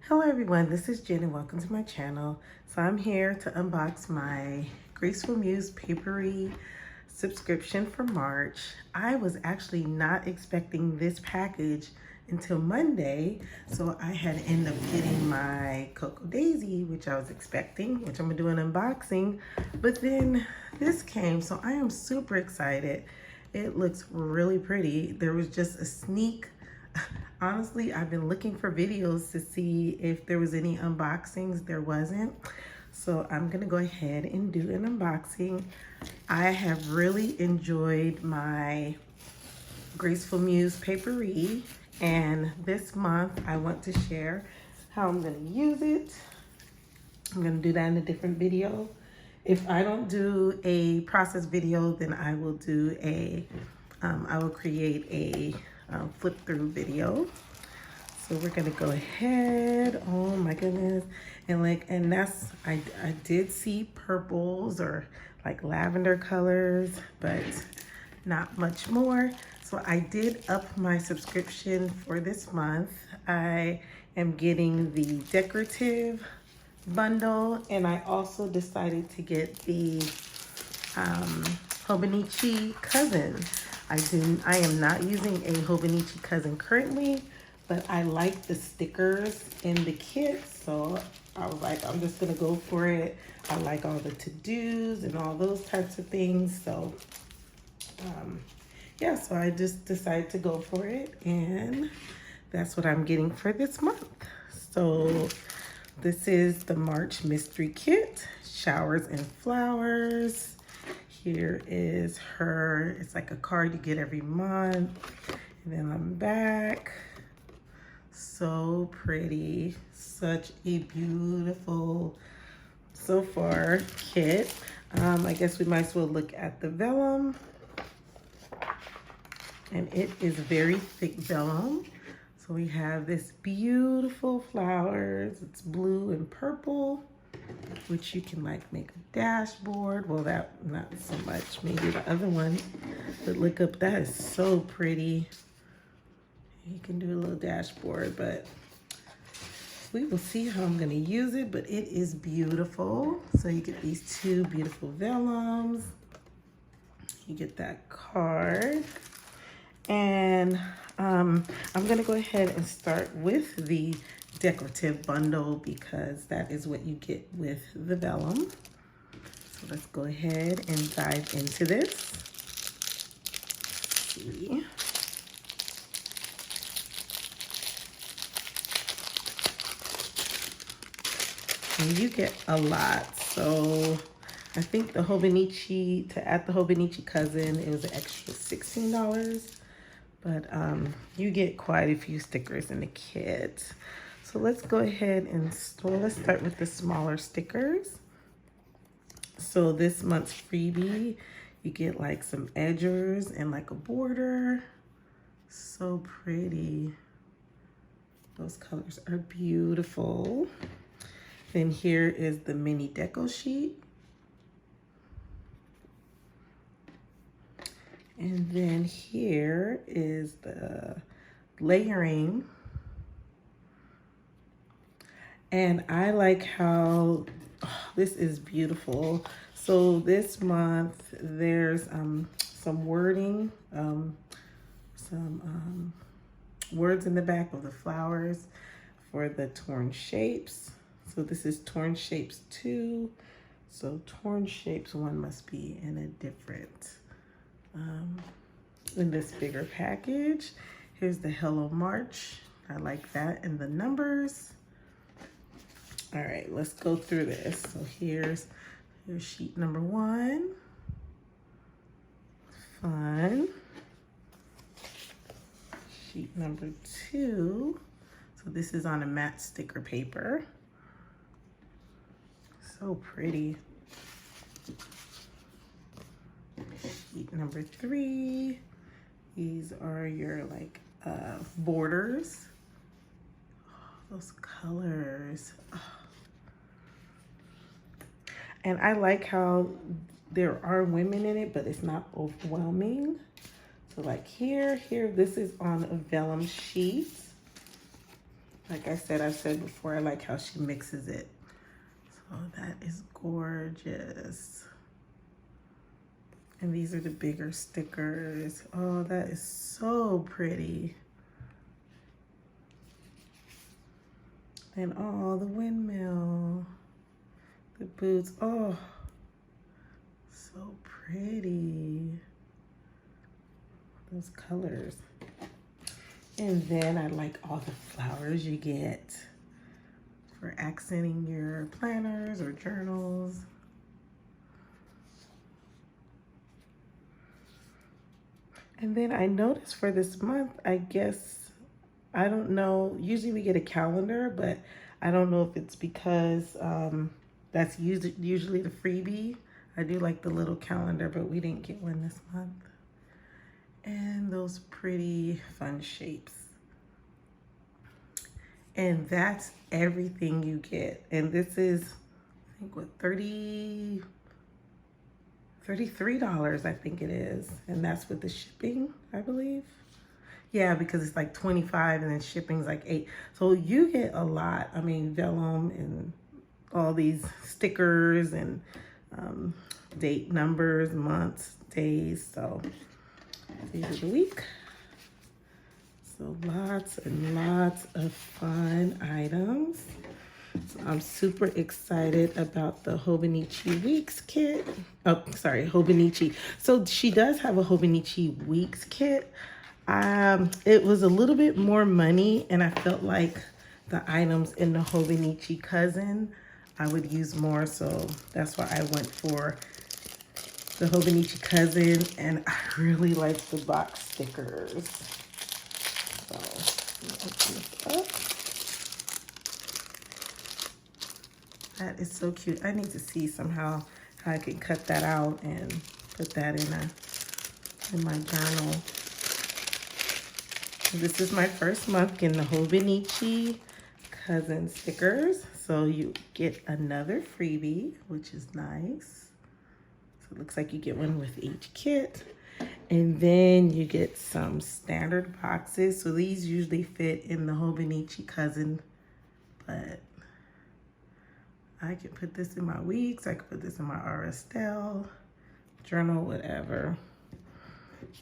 Hello everyone, this is Jen and welcome to my channel. So I'm here to unbox my Graceful Muse Paperie subscription for March. I was actually not expecting this package until Monday, so I had ended up getting my Cocoa Daisy, which I was expecting, which I'm gonna do an unboxing, but then this came, so I am super excited. It looks really pretty. There was just a sneak. Honestly, I've been looking for videos to see if there was any unboxings. There wasn't. So I'm gonna go ahead and do an unboxing. I have really enjoyed my Graceful Muse Paperie, and this month I want to share how I'm gonna use it. I'm gonna do that in a different video. If I don't do a process video, then I will do I will create a flip through video. So we're gonna go ahead. Oh my goodness. And that's, I did see purples or like lavender colors, but not much more. So I did up my subscription for this month. I am getting the decorative bundle, and I also decided to get the Hobonichi cousin. I am not using a Hobonichi cousin currently, but I like the stickers in the kit, so I was like, I'm just gonna go for it. I like all the to-dos and all those types of things, so yeah, so I just decided to go for it, and that's what I'm getting for this month. So this is the March Mystery Kit, Showers and Flowers. Here is her, it's like a card you get every month. And then on the back, so pretty. Such a beautiful, so far, kit. I guess we might as well look at the vellum. And it is very thick vellum. So we have this beautiful flowers. It's blue and purple, which you can like make a dashboard. Well, that not so much, maybe the other one, but look up, that is so pretty. You can do a little dashboard, but we will see how I'm gonna use it, but it is beautiful. So you get these two beautiful vellums. You get that card. And I'm gonna go ahead and start with the decorative bundle because that is what you get with the vellum. So let's go ahead and dive into this. Let's see. And you get a lot. So I think the Hobonichi, to add the Hobonichi cousin, it was an extra $16. But you get quite a few stickers in the kit. So let's go ahead and let's start with the smaller stickers. So this month's freebie, you get like some edgers and like a border. So pretty. Those colors are beautiful. Then here is the mini deco sheet. And then here is the layering. And I like how, this is beautiful. So this month there's some wording, some words in the back of the flowers for the torn shapes. So this is torn shapes 2. So torn shapes 1 must be in a different, in this bigger package. Here's the Hello March. I like that, and the numbers. All right, let's go through this. So here's sheet number 1. Fun. Sheet number 2. So this is on a matte sticker paper. So pretty. Sheet number 3. These are your like borders. Oh, those colors. Oh. And I like how there are women in it, but it's not overwhelming. So like here, this is on a vellum sheet. Like I said, I've said before, I like how she mixes it. So that is gorgeous. And these are the bigger stickers. Oh, that is so pretty. And oh, the windmill, the boots. Oh, so pretty. Those colors. And then I like all the flowers you get for accenting your planners or journals. And then I noticed for this month, I guess, I don't know, usually we get a calendar, but I don't know if it's because that's usually the freebie. I do like the little calendar, but we didn't get one this month. And those pretty fun shapes. And that's everything you get. And this is, I think, what, $33, I think it is. And that's with the shipping, I believe. Yeah, because it's like 25 and then shipping's like 8. So you get a lot. I mean, vellum and all these stickers and date numbers, months, days. So days of the week. So lots and lots of fun items. So I'm super excited about the Hobonichi Weeks kit. Oh, sorry, Hobonichi. So she does have a Hobonichi Weeks kit. It was a little bit more money, and I felt like the items in the Hobonichi Cousin I would use more, so that's why I went for the Hobonichi Cousin, and I really like the box stickers. So let me open this up. That is so cute. I need to see somehow how I can cut that out and put that in my journal. This is my first month in the Hobonichi Cousin stickers. So you get another freebie, which is nice. So it looks like you get one with each kit. And then you get some standard boxes. So these usually fit in the Hobonichi Cousin, but I can put this in my weeks. I can put this in my RSL journal, whatever.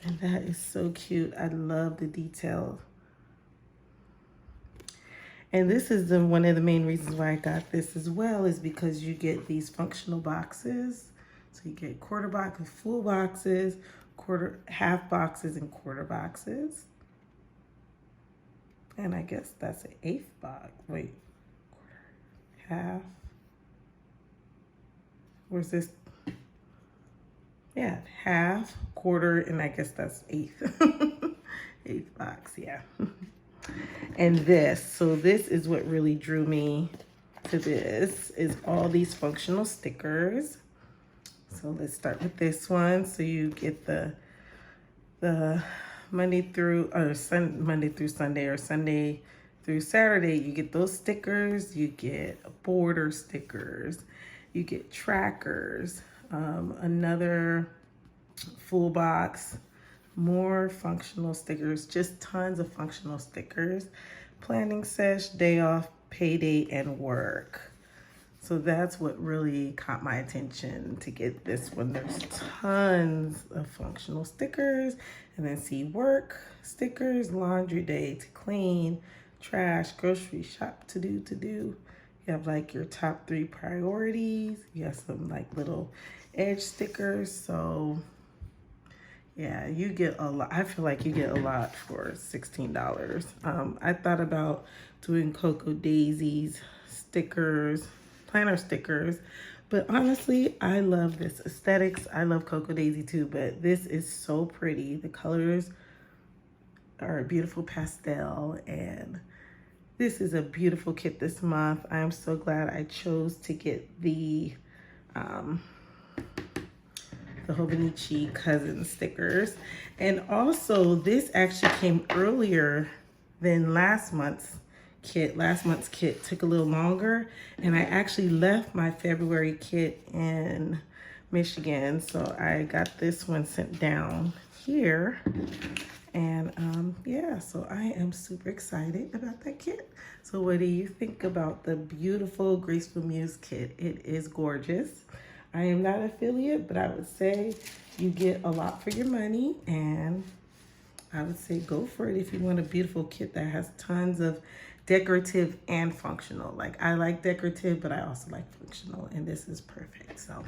And that is so cute. I love the detail. And this is one of the main reasons why I got this as well, is because you get these functional boxes. So you get quarter box, full boxes, half boxes, and quarter boxes. And I guess that's an eighth box. Wait, half. Where's this? Yeah, half, quarter, and I guess that's eighth. Eighth box, yeah. And this is what really drew me to this, is all these functional stickers. So let's start with this one. So you get the Monday through Sunday, or Sunday through Saturday. You get those stickers. You get border stickers. You get trackers. Another full box, more functional stickers, just tons of functional stickers, planning sesh, day off, payday, and work. So that's what really caught my attention to get this one. There's tons of functional stickers, and then see work stickers, laundry day, to clean, trash, grocery shop, to do. You have like your top 3 priorities. You have some like little edge stickers. So yeah, you get a lot. I feel like you get a lot for $16. I thought about doing Cocoa Daisy's stickers, planner stickers, but honestly, I love this aesthetics. I love Cocoa Daisy too, but this is so pretty. The colors are a beautiful pastel, and this is a beautiful kit this month. I'm so glad I chose to get the Hobonichi Cousin stickers. And also, this actually came earlier than last month's kit. Last month's kit took a little longer, and I actually left my February kit in Michigan. So I got this one sent down here. And yeah, so I am super excited about that kit. So what do you think about the beautiful Graceful Muse kit? It is gorgeous. I am not affiliate, but I would say you get a lot for your money, and I would say go for it if you want a beautiful kit that has tons of decorative and functional. Like, I like decorative, but I also like functional, and this is perfect. So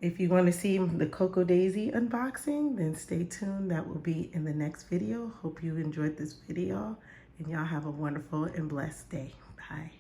if you want to see the Cocoa Daisy unboxing, then stay tuned. That will be in the next video. Hope you enjoyed this video, and y'all have a wonderful and blessed day. Bye.